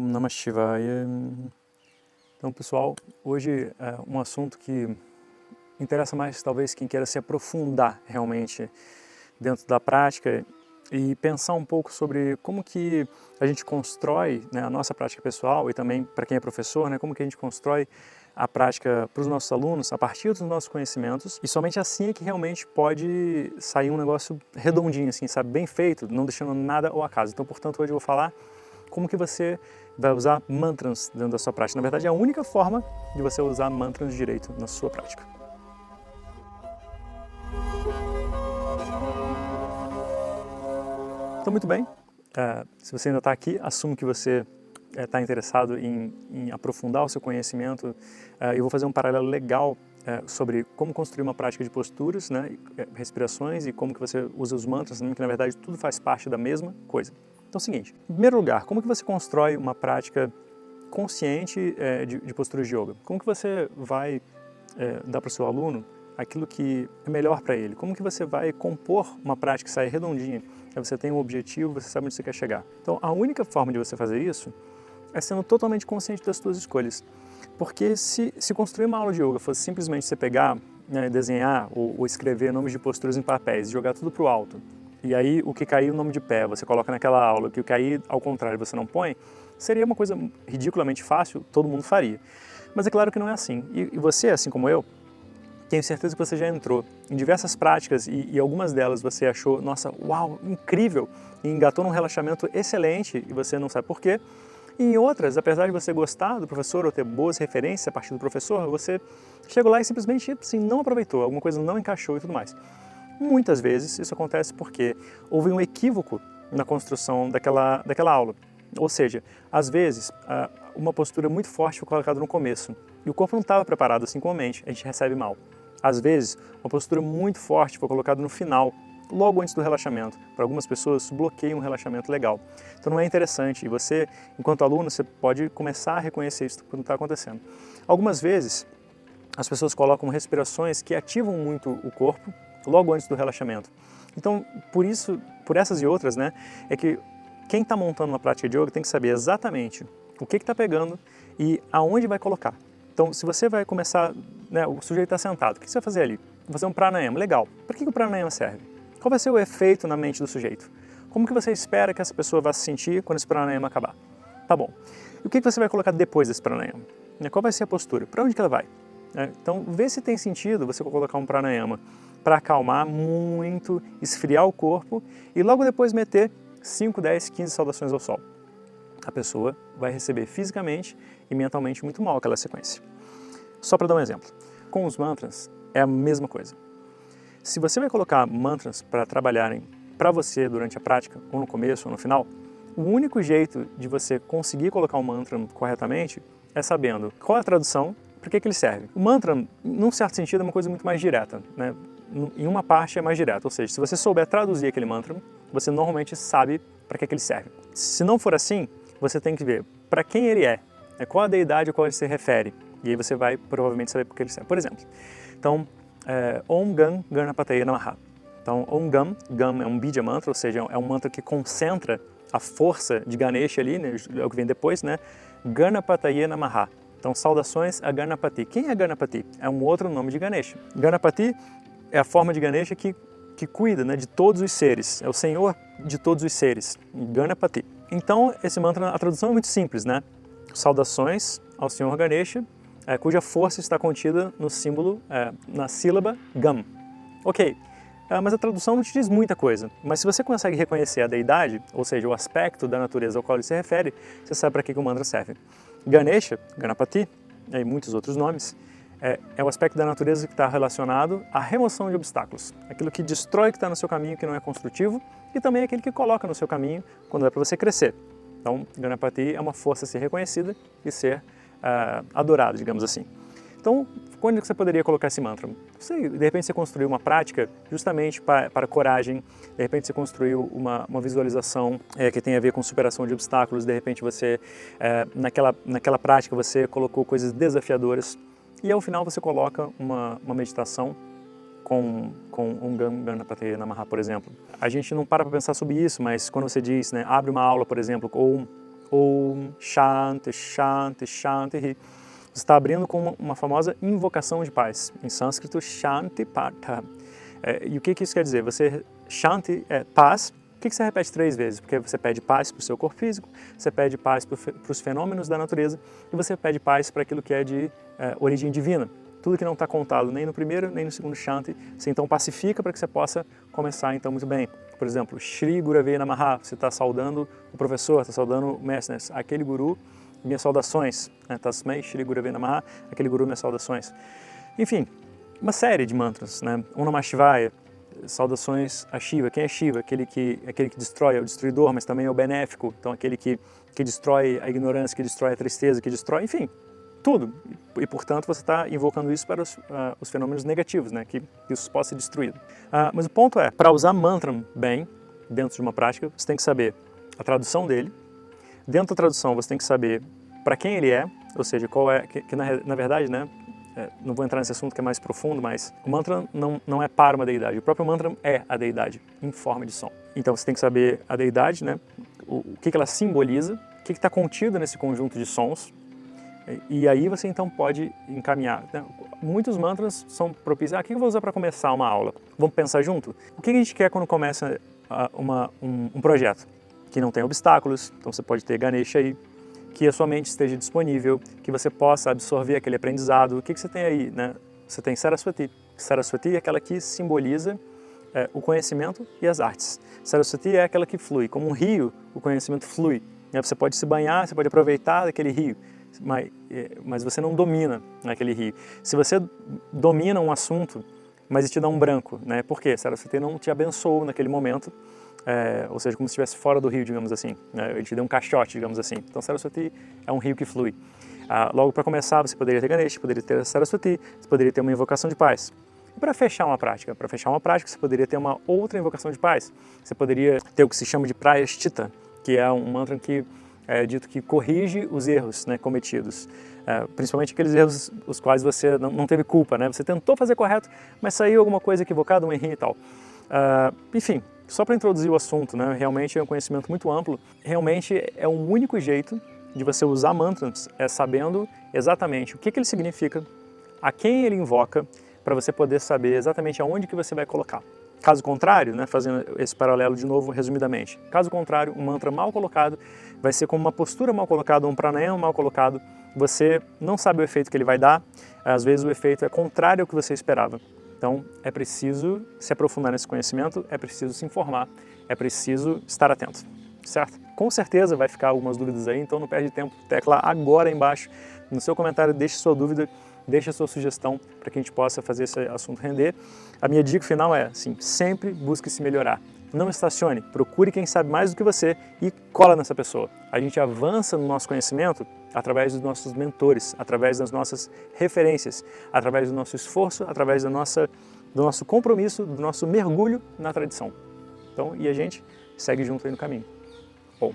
Namah Shivaya. Então, pessoal, hoje é um assunto que interessa mais talvez quem queira se aprofundar realmente dentro da prática e pensar um pouco sobre como que a gente constrói, né, a nossa prática pessoal e também para quem é professor, né, como que a gente constrói a prática para os nossos alunos a partir dos nossos conhecimentos, e somente assim é que realmente pode sair um negócio redondinho, assim, sabe, bem feito, não deixando nada ao acaso. Então, portanto, hoje eu vou falar como que você vai usar mantras dentro da sua prática. Na verdade, é a única forma de você usar mantras direito na sua prática. Então, muito bem. Se você ainda está aqui, assumo que você está interessado em aprofundar o seu conhecimento. Eu vou fazer um paralelo legal sobre como construir uma prática de posturas, né, respirações, e como que você usa os mantras, que na verdade tudo faz parte da mesma coisa. Então é o seguinte, em primeiro lugar, como que você constrói uma prática consciente de posturas de yoga? Como que você vai dar para o seu aluno aquilo que é melhor para ele? Como que você vai compor uma prática que sai redondinha? Você tem um objetivo, você sabe onde você quer chegar. Então a única forma de você fazer isso é sendo totalmente consciente das suas escolhas. Porque se construir uma aula de yoga fosse simplesmente você pegar, né, desenhar ou escrever nomes de posturas em papéis e jogar tudo para o alto, e aí o que cair o nome de pé você coloca naquela aula, o que cair ao contrário você não põe, seria uma coisa ridiculamente fácil, todo mundo faria. Mas é claro que não é assim. E você, assim como eu, tenho certeza que você já entrou em diversas práticas e algumas delas você achou, nossa, uau, incrível, e engatou num relaxamento excelente e você não sabe por quê. E em outras, apesar de você gostar do professor ou ter boas referências a partir do professor, você chegou lá e simplesmente assim, não aproveitou, alguma coisa não encaixou e tudo mais. Muitas vezes isso acontece porque houve um equívoco na construção daquela aula. Ou seja, às vezes uma postura muito forte foi colocada no começo e o corpo não estava preparado, assim como a gente recebe mal. Às vezes, uma postura muito forte foi colocada no final, logo antes do relaxamento. Para algumas pessoas, isso bloqueia um relaxamento legal. Então não é interessante, e você, enquanto aluno, você pode começar a reconhecer isso quando está acontecendo. Algumas vezes, as pessoas colocam respirações que ativam muito o corpo logo antes do relaxamento. Então, por essas e outras, né, é que quem está montando uma prática de yoga tem que saber exatamente o que está pegando e aonde vai colocar. Então, se você vai começar, né, o sujeito está sentado, o que você vai fazer ali? Vai fazer um pranayama, legal. Para que o pranayama serve? Qual vai ser o efeito na mente do sujeito? Como que você espera que essa pessoa vá se sentir quando esse pranayama acabar? Tá bom. E o que você vai colocar depois desse pranayama? Qual vai ser a postura? Para onde que ela vai? Então, vê se tem sentido você colocar um pranayama para acalmar muito, esfriar o corpo e logo depois meter 5, 10, 15 saudações ao sol. A pessoa vai receber fisicamente e mentalmente muito mal aquela sequência. Só para dar um exemplo, com os mantras é a mesma coisa. Se você vai colocar mantras para trabalharem para você durante a prática, ou no começo ou no final, o único jeito de você conseguir colocar um mantra corretamente é sabendo qual é a tradução, para que ele serve. O mantra, num certo sentido, é uma coisa muito mais direta, né? Em uma parte é mais direta, ou seja, se você souber traduzir aquele mantra, você normalmente sabe para que ele serve. Se não for assim, você tem que ver para quem ele é, qual a deidade a qual ele se refere, e aí você vai provavelmente saber por que ele serve. Por exemplo, então, Om Gam Ganapataye Namaha. Então, Om Gam, Gam é um Bija mantra, ou seja, é um mantra que concentra a força de Ganesha ali, né, é o que vem depois, né? Ganapataye Namaha. Então, saudações a Ganapati. Quem é Ganapati? É um outro nome de Ganesha. Ganapati é a forma de Ganesha que cuida, né, de todos os seres. É o Senhor de todos os seres. Ganapati. Então, esse mantra, a tradução é muito simples, né? Saudações ao Senhor Ganesha, cuja força está contida no símbolo, na sílaba Gam. Ok, mas a tradução não te diz muita coisa. Mas se você consegue reconhecer a deidade, ou seja, o aspecto da natureza ao qual ele se refere, você sabe para que o mantra serve. Ganesha, Ganapati, e muitos outros nomes, é o aspecto da natureza que está relacionado à remoção de obstáculos. Aquilo que destrói o que está no seu caminho, que não é construtivo, e também aquele que coloca no seu caminho quando é para você crescer. Então, Ganapati é uma força a ser reconhecida e ser adorada, digamos assim. Então, quando você poderia colocar esse mantra? De repente você construiu uma prática justamente para coragem, de repente você construiu uma visualização que tem a ver com superação de obstáculos, de repente você, naquela prática, você colocou coisas desafiadoras e ao final você coloca uma meditação com Om Gam Ganapataye Namaha, por exemplo. A gente não para pensar sobre isso, mas quando você diz, né, abre uma aula, por exemplo, ou Om Shanti, Shanti, Shanti. Você está abrindo com uma famosa invocação de paz. Em sânscrito, Shanti Patha. E o que isso quer dizer? Shanti é paz. Por que você repete 3 vezes? Porque você pede paz para o seu corpo físico, você pede paz para os fenômenos da natureza e você pede paz para aquilo que é de origem divina. Tudo que não está contado nem no primeiro nem no segundo Shanti, você então pacifica para que você possa começar então muito bem. Por exemplo, Shri Gurave Namaha, você está saudando o professor, está saudando o mestre, né? Aquele guru, minhas saudações. Tasmei Shri Gurave Namaha, aquele guru, minhas saudações. Enfim, uma série de mantras, né? Om Namah Shivaya, saudações a Shiva. Quem é Shiva? Aquele que destrói, é o destruidor, mas também é o benéfico. Então, aquele que destrói a ignorância, que destrói a tristeza, que destrói, enfim, tudo. E portanto, você está invocando isso para os fenômenos negativos, né? Que isso possa ser destruído. Mas o ponto é, para usar mantra bem, dentro de uma prática, você tem que saber a tradução dele. Dentro da tradução, você tem que saber para quem ele é, ou seja, qual é, que na verdade, né? Não vou entrar nesse assunto que é mais profundo, mas o mantra não é para uma deidade. O próprio mantra é a deidade, em forma de som. Então você tem que saber a deidade, né? O que ela simboliza, o que está contido nesse conjunto de sons. E aí você então pode encaminhar. Né? Muitos mantras são propícios. O que eu vou usar para começar uma aula? Vamos pensar junto? O que a gente quer quando começa um projeto? Que não tem obstáculos, então você pode ter Ganesha aí. Que a sua mente esteja disponível, que você possa absorver aquele aprendizado. O que você tem aí? Né? Você tem Saraswati. Saraswati é aquela que simboliza o conhecimento e as artes. Saraswati é aquela que flui. Como um rio, o conhecimento flui. Você pode se banhar, você pode aproveitar daquele rio, mas você não domina aquele rio. Se você domina um assunto, mas ele te dá um branco, né? Por quê? Saraswati não te abençoou naquele momento, ou seja, como se estivesse fora do rio, digamos assim. Ele te deu um caixote, digamos assim. Então, Saraswati é um rio que flui. Logo, para começar, você poderia ter Ganesha, poderia ter Saraswati, você poderia ter uma invocação de paz. E para fechar uma prática? Para fechar uma prática, você poderia ter uma outra invocação de paz. Você poderia ter o que se chama de Prayaschitta, que é um mantra que é dito que corrige os erros, né, cometidos. Principalmente aqueles erros os quais você não teve culpa, né? Você tentou fazer correto, mas saiu alguma coisa equivocada, um errinho e tal. Enfim, só para introduzir o assunto, né? Realmente é um conhecimento muito amplo. Realmente é um único jeito de você usar mantras, sabendo exatamente o que ele significa, a quem ele invoca, para você poder saber exatamente aonde que você vai colocar. Caso contrário, né, fazendo esse paralelo de novo, resumidamente, caso contrário, um mantra mal colocado vai ser como uma postura mal colocada, um pranayama mal colocado, você não sabe o efeito que ele vai dar, às vezes o efeito é contrário ao que você esperava. Então, é preciso se aprofundar nesse conhecimento, é preciso se informar, é preciso estar atento, certo? Com certeza vai ficar algumas dúvidas aí, então não perde tempo, tecla agora embaixo, no seu comentário, deixe sua dúvida, deixe a sua sugestão para que a gente possa fazer esse assunto render. A minha dica final é, assim, sempre busque se melhorar. Não estacione, procure quem sabe mais do que você e cola nessa pessoa. A gente avança no nosso conhecimento através dos nossos mentores, através das nossas referências, através do nosso esforço, através do nosso compromisso, do nosso mergulho na tradição. Então, e a gente segue junto aí no caminho. Bom.